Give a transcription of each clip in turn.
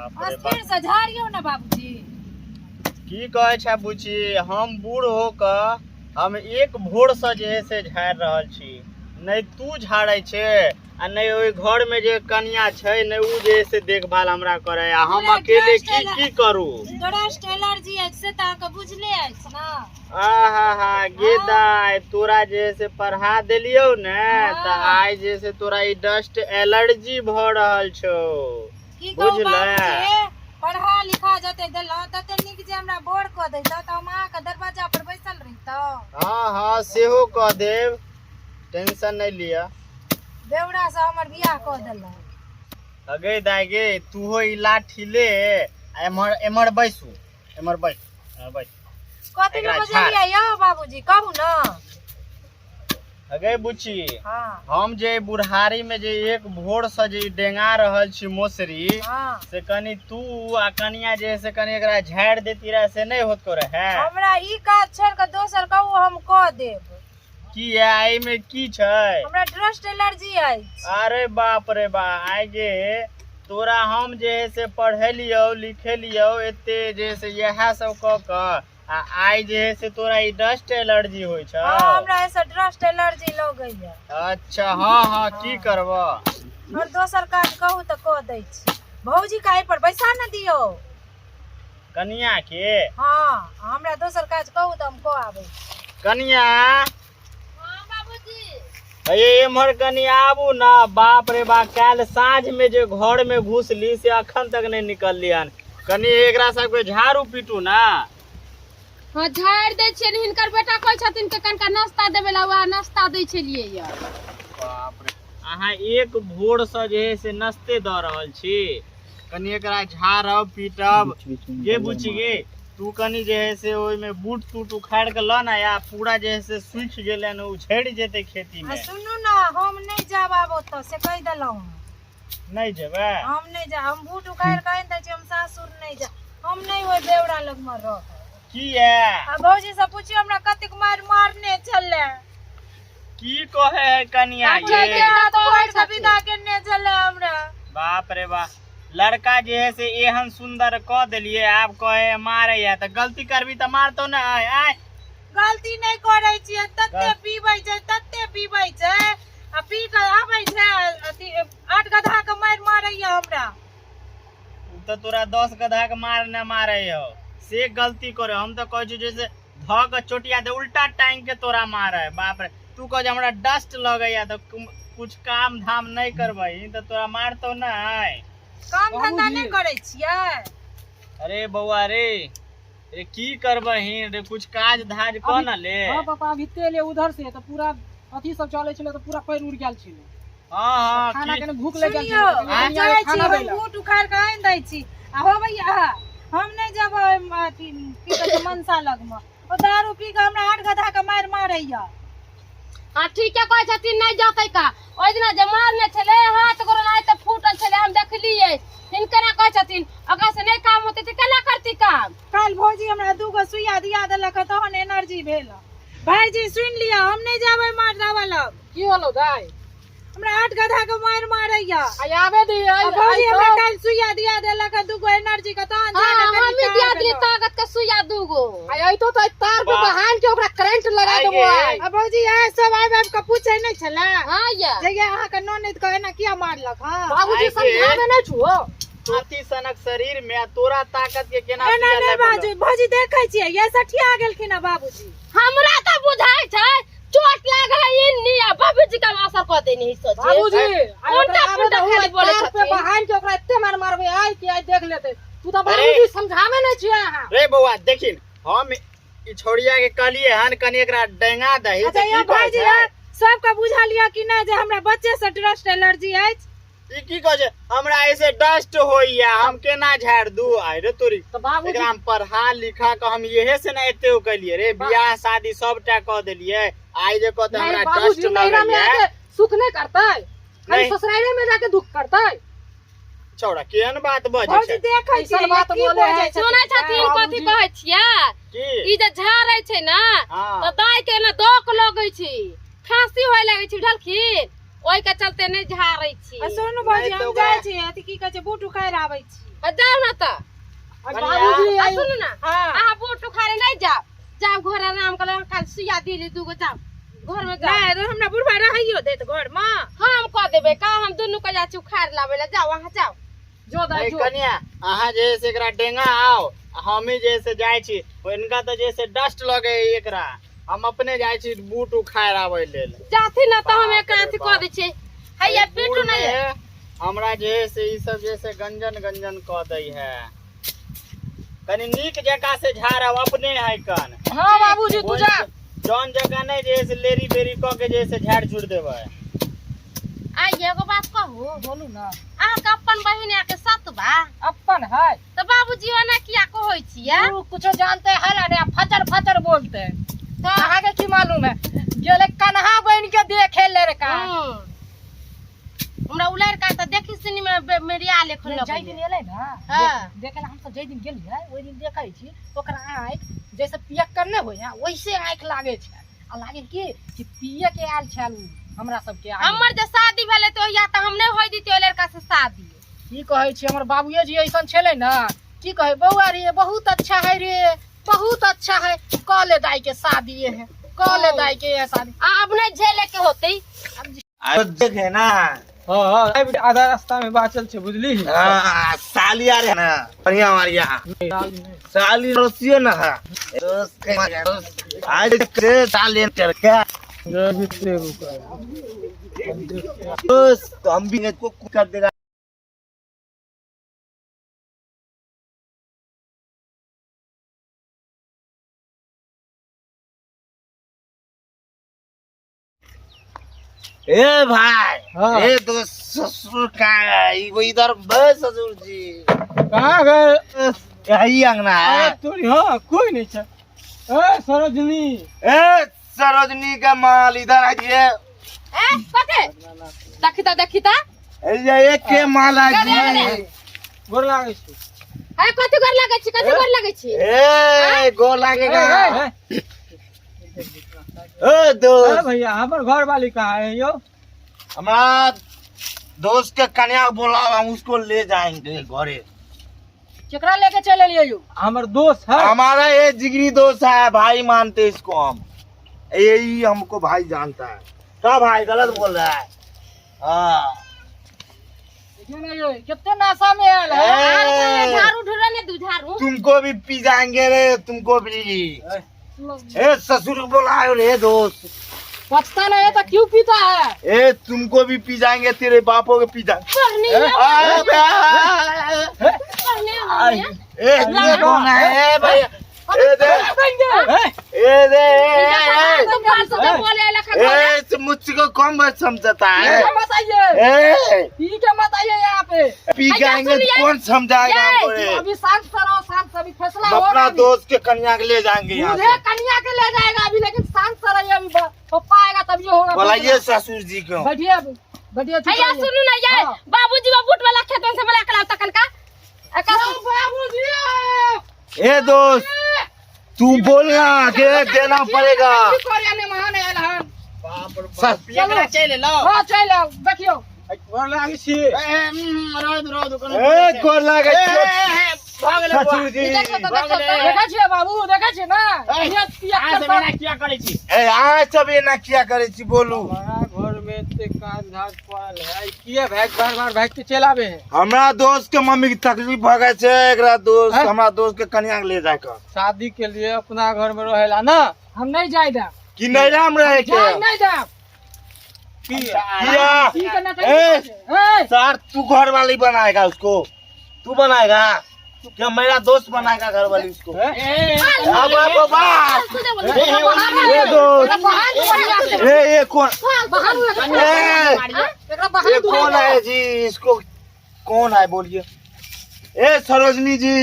अस्थिर से झाड़ियो ना बाबूजी। की कहे छै बुची, हम बूढ़ होकर हम एक भोर से जे है से झाड़ रहल छी, नहीं तू झाड़े छे आ नहीं ओई घर में जे कन्या छै नहीं उ जे है से देखभाल हमरा करे, हम अकेले की करू। डस्ट एलर्जी है से ता के बुझले अछि ना। आहा गेदाय तोरा जे है से पढ़ा देलियो ने त आइ जे से तोरा ई डस्ट एलर्जी भ रहल छौ, की कहू बुझले। बाबूजी, पढ़ा लिखा जते देलौ तते नीक जे हमरा बोर क दैत त हम अहाँ के दरवाजा पर बैसल रहितौ। हाँ सेहो कह देव, टेंशन नहीं लिया। बेवड़ा से हमर बियाह क देलौ। अगे दाई गे तू हो ई लाठी ले एमर एमर बैसू, एमर बैठ बैठ। कथि ले बजलियै यौ बाबूजी, कहू ना। अगे बुची, हाँ हम जे बुढ़ारी में जे एक भोर से जे डेंगा रहल छी मोसरी, हाँ से कनी तू आ कनिया जे से कनी एकरा झाड़ देती रहे से नहीं होत को रहे। हमरा ई काज छोड़ के दोसर कहू हम क देब। की है आई में की छै? हमरा डस्ट एलर्जी अछि। अरे बाप रे बा, आइ गे तोरा हम जे है से पढ़ेलियो लिखेलियो एते जे से यह सब क क आ आई जे है से तोरा ई डस्ट एलर्जी होय छ। हाँ हमरा ऐसे डस्ट एलर्जी लगैया। अच्छा हाँ की करबा। और दोसर काज कहू त क दै छी। भौजी का एहि पर बैसा न दियो कनिया के। हाँ हमरा दोसर काज कहू त हम क आबै छी। कनिया हाँ बाबूजी। ये एमहर कनिया आबू ना। बाप रे बा, काल साँझ में जे घर में घुसली से अखन तक नहीं निकलली हन। कनी एकरा सबके झाड़ू पीटू ना। हाँ झाड़ दे छियै, हिनकर बेटा कहै छथिन के कनका नाश्ता देबे ला, वह नाश्ता दै छलियै या। बाप रे, अहाँ एक भोर से जे है से नाश्ते द रहल छी, कनी एकरा झाड़ब पीटब। ये बुची गे तू कनी जे है से ओइ में बूट टूट उखाड़ के ल ना, या पूरा जे है से सूख गेले न उछड़ जेते खेती में। सुनू ना, हम नहीं जाब आब ओतऽ से कह देलौ। नहीं जेबे? हम नहीं जा, हम बूट उखाड़ के आइन दै छी, हम सासुर नहीं जा। हम नहीं ओइ बेवड़ा लग में रह। की है? आ भौजी से पूछियो हमरा कतेक मार मारने छले। की कहे है कनिया ये हाथ फोड़ के विदा करने छले हमरा। बाप रे बा, लड़का जे है से एहन सुंदर क देलिए, आप कहे मारे या त गलती करबी त मारतो ना। आय गलती नहीं करे छियै, तत्ते पीबै छै तत्ते पीबै छै आ पी के आबै छै अथी 8 गधा के मारैया हमरा। तो तोरा 10 गधा के मार न मारे हो से गलती करे। हम तो कह जैसे ध के चोटिया दे उल्टा टांग के तोरा मारे। बाप रे, तू कह हमरा डस्ट लगैया तो कुछ काम धाम नहीं करबही तो तोरा मारतो ना। काम धंधा नहीं करे छियै? अरे बउआ रे, रे की करबही रे, कुछ काज धाज क न ले। हां पापा अभी तेल उधर से तो पूरा अथी सब चले छले तो पूरा पैर उड़ गेल छले। हां खाना की के भूख लग गेल सुनियो, छले, जाय छी खाना हम देला। बूट उखाड़ के आइन दै छी आ हो भैया हम नहीं जब अथी की कहै छै मनसा लग में। ओ दारू पी के हमरा 8 गधा के मारैया। हाँ ठीक है, कहै छथिन नहीं जाते का। ओइ दिना जे मारने छले हाथ गोड़ नाइ त फूटल छले, हम देखलिए। हिनकरा कहै छथिन अगर से नहीं काम होते त केना करती काम। काल भौजी हमरा 2 गो सुइया दिया देलक तहन एनर्जी भेल। भाईजी सुन लिया, हम नहीं जाबै मार दावा लग। की होलो दाई? हमरा 8 गधा के मारैया। आई आवे दी आई भौजी हमरा काल सुइया दिया देलक 2 गो एनर्जी के तहन हाँ जाके हम भी दिया दिली ताकत के सुइया 2 गो। आई तो तार पे बहान के ओकरा करंट लगा देबो। आई आ भौजी ए सब आबि के पूछै नहीं छला हाँ या जे अहाँ के ननद के एना किया मारलक। हां बाबूजी समझावे नहीं छुओ। हाथी सनक शरीर में तोरा ताकत के केना एना नहीं बाजू। भौजी देखै छियै ये सठिया गेलखिन बाबूजी। हमरा त बुझाय छै चोट लाग है इन्नी आ बाबूजी का असर क देनी सोचे। बाबूजी उल्टा पुल्टा खाली बोले तार पे छथिन। बहान के ओकरा एते मारबे आई कि आई देख लेते। तू तो बाबूजी समझावे नहीं छियै अहाँ। रे बउआ देखिन, हम ई छोड़िया के कहलिए हन कनी एकरा डेंगा दही अच्छा ये भौजी सबके बुझा लिया कि नहीं जे हमरा बच्चे से डस्ट एलर्जी अछि। ई की कह छै हमरा ऐसे डस्ट होइया, हम केना झाड़ दू। आइ रे तोरी तो बाबूजी एकरा हम पढ़ा लिखा के हम यहे से ना एते कलिए रे, बियाह शादी सबटा क देलिए। आई जे कहते नहीं हमरा बाबूजी डस्ट नैरा में लगैया। आके सुख नहीं करते, खाली नहीं। ससुराले में जाके दुख करते। छौड़ा केहन बात बजे भौजी छै देखै ऐसन छियै बात की बोले बोलै है। छथिन। सुनै छथिन कथि कहै छियै की ई जे झाड़ै छै ना हाँ। त दाइ के ना दक लगै छै, खांसी होय लागै छै बुझलखिन। ओहि के चलते नहीं झाड़ै छी सोनू बाबूजी नहीं तो हम जाइ छी अथी की कहै छै बूट उखाड़ आबै छी जाओ ना तो बाबूजी आ सुनू ना हाँ अहाँ बूट उखाड़े नहीं जाओ जाओ घर आराम कर काल सुइया दिली दूगो जाओ घर में जाओ नहीं तो हमरा बुढ़वा रहियो देत घर में हम कह देबे का हम दुनू के जा छी उखाड़ लाबे ला जाओ वहां जाओ जो दाई जो कनिया अहाँ जैसे एकरा डेंगा आओ हमी जैसे जाय छी इनका तो जैसे डस्ट लगे एकरा हम अपने जाय छी बूट उखाड़ आवे लेल जाथी ना तो हम एक अथी कह दे छी हैया पीटू नहीं है हमरा जैसे ई सब जैसे गंजन गंजन कह दई है कनी नीक जगह से झाड़ अपने है कन हां बाबूजी तू जा जौन जगह नहीं जैसे लेरी बेरी कह के जैसे झाड़ छुड़ देबे आ एगो बात कहू बोलू ना अहाँ के अपन बहिन के सत बा अपन है तो बाबूजी ओना किया कहै छियै तू कुछ जानते है ना फचर फचर बोलते तो आगे की मालूम है गेले कन्हा बन के देखे ले रे का हमरा उलर का त देखि सुनी में मेरिया लेखन लग जय दिन एले ना हाँ। देखे हम सब जय दिन गेलियै ओइ दिन देखै छी ओकरा आँख जैसे पियक करने होय है वैसे आँख लागे छै आ लागे कि पिए के आयल छल हमरा सब के हमर जे शादी भेले तो या त हम नहीं होई दितियो लड़का से शादी की कहै छी हमर बाबूजी जी ऐसन छले ना की कहे बौआ रे बहुत अच्छा है रे बहुत अच्छा है कॉले दाई के शादी है कॉले दाई के है शादी अब नहीं झेले के होते देखे ना हाँ आधा रास्ता में बाचल छे बुझली साली आ रहे ना बढ़िया हमारे यहाँ साली रोसियो ना है आज के साली कर क्या तो हम भी इसको कर देगा ए भाई हाँ। ए तो ससुर कहाँ है वो इधर बस ससुर जी कहाँ गए यही अंगना है तोरी हाँ कोई नहीं छे सरोजनी ए सरोजनी का माल इधर आइए ए कते देखिता ये एक के माल है गोर लागे छी है कते गोर लागे छी कते गोर लागे छी ए गो लागेगा ए अरे दोस्त भैया हमार घर वाली कहाँ है यो हमारा दोस्त के कन्या बोला हम उसको ले जाएंगे घरे केकरा लेके चले लिए यू हमार दोस्त है हमारा ये जिगरी दोस्त है भाई मानते इसको हम यही हमको भाई जानता है क्या भाई गलत बोल रहा है हाँ कितने नाशा में आयल है झाड़ू ढूंढने दू झाड़ू तुमको भी पी जाएंगे रे तुमको भी ए ससुर बोला रे दोस्त पछता नहीं है तो क्यों पीता है ए तुमको भी पी जाएंगे तेरे बापों के पी जाएंगे ये कौन है भैया ए दे ए दे मुझको कौन बात समझता है मत आइए ए पी के मत आइए यहाँ पे पी जाएंगे तो कौन समझाएगा हमको अभी शांत से रहो शांत से अभी फैसला होगा अपना अभी। दोस्त के कन्या के ले जाएंगे यहाँ मुझे से कन्या के ले जाएगा अभी लेकिन शांत से रहिए अभी पप्पा आएगा तभी होगा बोलाइए ससुर जी को बैठिए अभी बैठिए चुप भैया रहिए। सुनू ना ये हाँ। बाबूजी वो बूट वाला खेत में से बोला कला तकन का बाबूजी ए दोस्त तू बोलना के देना पड़ेगा कोरिया ने महान है लहन चले लो हां चल देखियो गोर लागे छी ए गोर लागे ससुर जी देखा छियै बाबू देखा छियै ना ये पिया कर ए आज सब ये ना किया करे छी बोलू हमारा घर में ते काज धाज पड़ल है किए भाग बार बार भाग के चल आवे है हमरा दोस्त के मम्मी की तकलीफ भ गए छे एकरा दोस्त हैं? हमरा दोस्त के कन्या के ले जाकर शादी के लिए अपना घर में रहेला ना हम नहीं जाए दा कि नहीं राम रहे के जाए नहीं दा किया ठीक है ना ए ए सर तू घर वाली बनाएगा उसको तू बनाएगा क्या मेरा दोस्त बनाएगा घर वाली उसको अब बाबा ये दोस्त ये कौन ये कौन है जी इसको कौन है बोलिए ए सरोजनी जी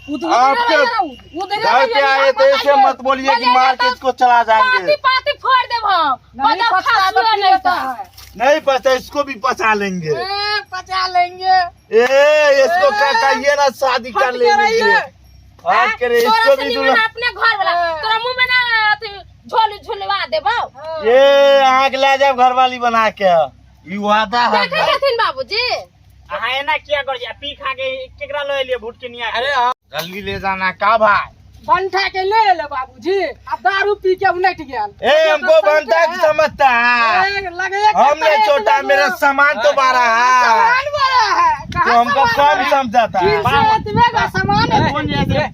आपके घर पे आए तो ऐसे मत बोलिए कि मार के इसको चला जाएंगे पाती फोड़ देब हम नहीं पता पछता फासुआ नहीं नहीं था नहीं पता इसको भी पचा लेंगे पचा लेंगे ए इसको क्या कहिए ना शादी कर लेंगे आज करे इसको भी दूल्हा अपने घर वाला तोरा मुंह में ना अथी झोल झुलवा देबो ये आग ले जाए घर वाली बना के ई वादा है देखे छथिन बाबूजी। अहाँ एना किया कर जा पी खा के केकरा ले लिए भूट के निया अरे जल्दी ले जाना का भाई। बंठा के ले ले बाबूजी, अब दारू पी के उलट गया। ए हमको बनता समझता है, हमने छोटा मेरा सामान तो बड़ा है, तो हमको कम समझाता है। सामान है। कौन जैसे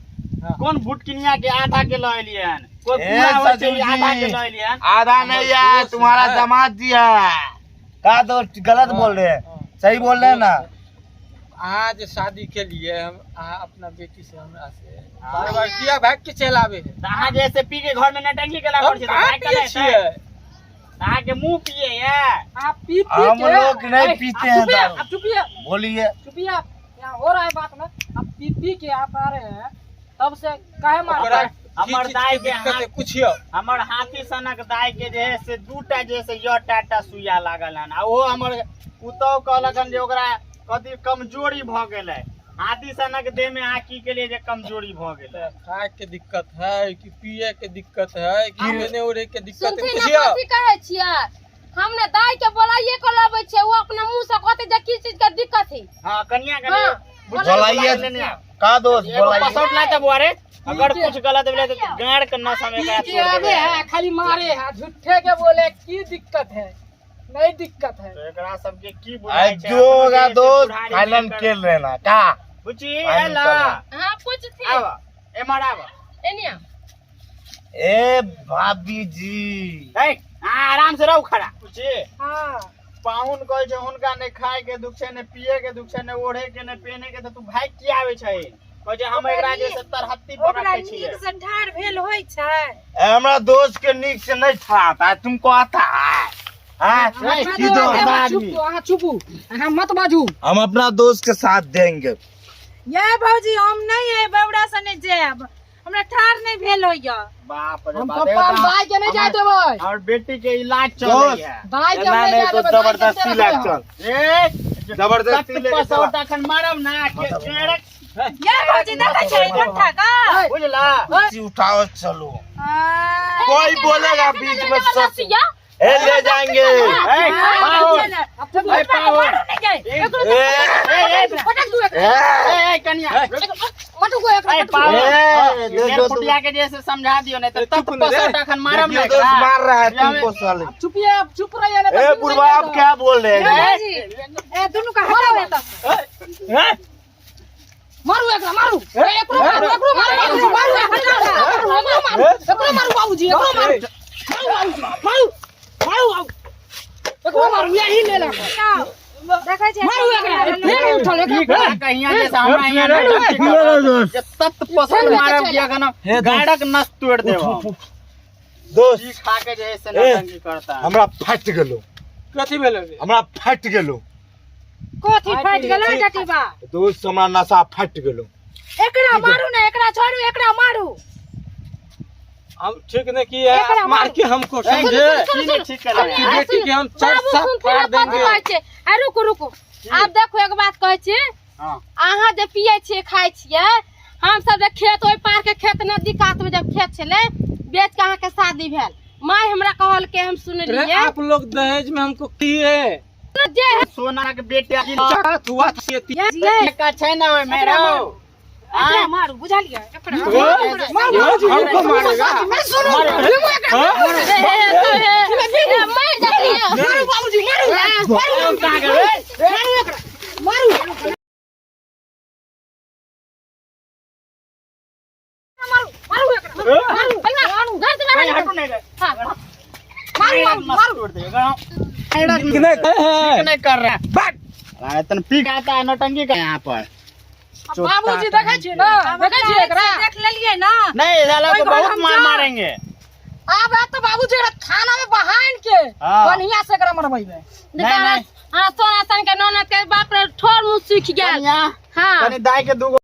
कौन भूट के निया के आधा के ले लिए हन, कोई पूरा हो सजू चाहिए आधा के जी, ले लिए हन। आधा नहीं है, तुम्हारा दामाद जी है का, तो गलत बोल रहे हैं, सही बोल रहे हैं ना। आज शादी के लिए हम अपना बेटी से हमरा से बार बार किया भाग के चलावे है। तो अहाँ जैसे पी के घर में नटंकी केला हम कर छी, तो कहाँ भाग के पिए ले छियै? अहाँ के मुंह पिए है। आप पी हम लोग नहीं पीते हैं दारू। आप चुपिए बोलिए। चुपिए, आप यहाँ हो रहा है बात ना। आप पी के आप आ रहे हैं, तब से काहे मार ओकरा रहे हैं? हमर दाई के दिक्कत है हाथ कुछ हो। हमर हाथी सनक दाई के जे है से दूटा जैसे य टाटा सुइया लागल हन, आ वो हमर पुतौ कहलकन जे ओकरा कथी कमजोरी भ गेलै। हाथी सनक देह में आकी के लिए जे कमजोरी भ गेलै। खाए के दिक्कत है कि पिए के दिक्कत है कि लेने ओढ़े के दिक्कत है सुनथिन कुछ ना हो। कथी कहै छियै? हमने दाई के बोलाइए के लाबै छै, वो अपना मुंह से कहते जे की चीज के दिक्कत है। हां कन्या के हाँ, बोलाइए का दोस्त बोलाइए। पसंद लाता बुआरे, अगर कुछ गलत भेले तो गाड़ के न समय का पी के छोड़ आवे देबे। है, खाली मारे है, झूठे के बोले की दिक्कत है? नहीं दिक्कत है। तो एकरा सबके की आज बुझाई छै? जो होगा अपने दोस्त से बुढ़ारी फाइनल लेकर- खेल लेना का। बुची फाइनल हेलो करो। हां पूछथिन आवा ए मरावा एनिया। ए भाभी जी, ए आराम से रहो खड़ा बुची। हाँ, पाहुन कहै छै हुनका ने खाए के दुख छै, ने पिए के दुख छै, ने ओढ़े के, ने पहने के, तो तू भाग की आवे छै? कहै छै हम एकरा जे 70 हत्ती पर ओकरा रखै छियै। नीक से ढार भेल होइ छै। हमरा दोस्त के नीक से नहीं था आता है, तुमको आता है? हाँ? की दोस्त? अहाँ चुपू, अहाँ मत बाजू। हम अपना दोस्त के साथ देंगे। ये भौजी हम नहीं है बौड़ा सने जाब, हमरा ठार नहीं भेल होइया। बाप रे हम बाप पप्पा दाई के नहीं जाय देबै। और बेटी के इलाज चल दोस्त, रही है। दाई के ना नहीं नहीं जाय तो देबै। जबरदस्ती लाग चल। ए जबरदस्ती लेके चला। पसौटा खन मारब ना के केड़क ये भौजी देखै छै बंठा का। बुझला। उठाओ चलो, आ, कोई बोलेगा बीच में सब लसिया ले जाएंगे। ए पाहुन ए पाहुन नहीं जाए। पटक दू एक। ए कन्या मटू को एक। ए पाहुन ए, ये जो तो- फुटिया के जैसे समझा दियो नहीं तो तब चुप न रे। पसौटा खन मारब ना देखिए दोस्त मार रहा है तुमको साले। चुपिए, आप चुप रहिए ना। ए बुढ़वा आप क्या बोल रहे हैं? भौजी ए दोनों का हटाओ ये तब। मारू एकरा, मारू एकरो मारू, एकरो मारू, मारू एकरो मारू बाबूजी, एकरो मारू, मारू एकरो मारू, यही ले ला। देखै छै मारू एकरा, फिर उठल एकरा। कहिया जैसे हमरा यहाँ नटंकी तत पसंद मारब किया गना गाड़क नस तोड़ देब। दोस्त खा के जैसे नटंकी करता है। हमरा फट गेलो, कथी भेलै रे? हमरा फट गेलो कोथी फाट गेलै जटीबा। दोस्त, हमरा नशा फट गेलो। एकरा मारू ना, एकरा छोड़ू, एकरा मारू। हम ठीक नहीं किए, एकरा आप मार के हमको समझे की नहीं ठीक कर रहे कि हैं? बेटी के हम चार बाबू साथ सुनथिन ना फाड़ कथी देंगे। कहै छै? आ रुकू रुकू, आप देखो एक बात कहै छी। हाँ। अहाँ जे पिए छियै खाइ छियै, हम सब जे खेत ओहि पार के खेत नदी कात में जब खेत छलै, बेच के अहाँ के शादी भेल, माय हमरा कहल के हम अरे सुनलियै आप लोग दहेज में हमको किए जे है सोना के बेटे चाहत हुआ खेती। ये का छै ना ओय मेरो एकरा मारू, बुझलियै एकरा। हमको मारेगा। मार जाती है। मारू बाबूजी, मारू हम का करबे? मारू मारू घर से कोई बाहर हटू नहीं रे। हाँ। मारू तोड़ देगा। ठीक नहीं कर रहा है। तन पी आता है नटंकी का यहाँ पर। बाबूजी देखै छी ना, देखै छी एकरा। देख लेलियै ना। नहीं साला कोई को बहुत घर मार हम मारेंगे। आब तो बाबूजी एकरा खाना में बहान के हाँ। बढ़िया से एकरा मरबैबे। नहीं। हाँ सोना सन के ननद के बाप रे ठोर मुंह सूख गया। कन्या हाँ कनी दाई के दूगो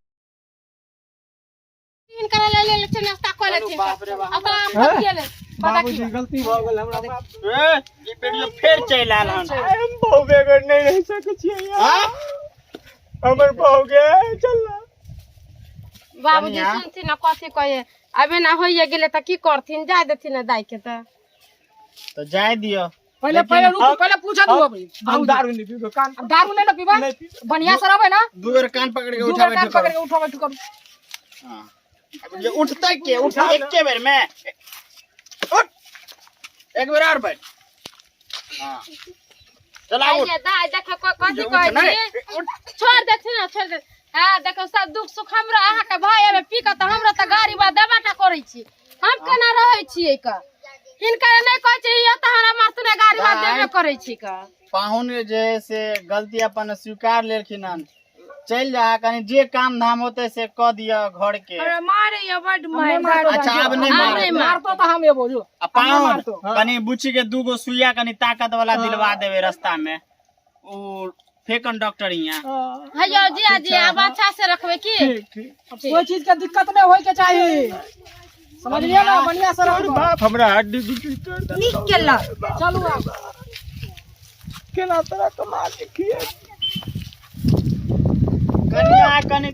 इनका ले ले ले नाश्ता कर लेते बाप रे बाप। अब आप सब ये ले पता बाबूजी की गलती भ गेल हमरा बाप। ये वीडियो फिर चल आल हन। हम बहु बेगर नहीं रह सकै छियै यार। हाँ? हमर बहु के चल बाबूजी कन्या। सुनथिन ना कथी कहे, अबे ना होइए गेले त की करथिन, जाय देथिन ना दाई के त। तो जाए दियो पहले पहले रुक पहले पूछा तू अभी हम दारू नहीं पीबे कान अब दारू नहीं ना पीबा बढ़िया से रहबे ना दू बेर कान पकड़ के दू उठा बार कान पकड़ के उठा बैठ कर हां अब ये उठता के उठा एक के बेर में उठ एक बेर और बैठ हां चला उठ आइए दा देखो कथि कहै छी छोड़ दे छी ना छोड़ दे हां देखो सब दुख सुख हमरा अहाँ के भाई में पी के त हमरा त गाड़ी बा दबाटा करै छी हम केना रहै छियै का हिनका नहीं कहै छी ये त हमरा मासुने गाड़ी बा देबे करै छी का पाहुन जे है से गलती अपन स्वीकार लेलखिन हन चल जा कनी जे काम धाम होते से क दिया घर के अरे मारे ये बड मार अच्छा अब नहीं मारे मारतो त हम एबो जो पाहुन कनी बुच्ची के दूगो सुइया कनी ताकत वाला दिलवा देवे रास्ता में ओ फेकन डॉक्टर यहाँ हयो जी अब अच्छा से रखबे की कोई चीज के दिक्कत नहीं होय के चाहिए समझ लिया ना बढ़िया से रहो बाप हमरा हड्डी गुटी तोड़ दे निक केला चलू आप केना तरह कमा के खिए कनिया कनी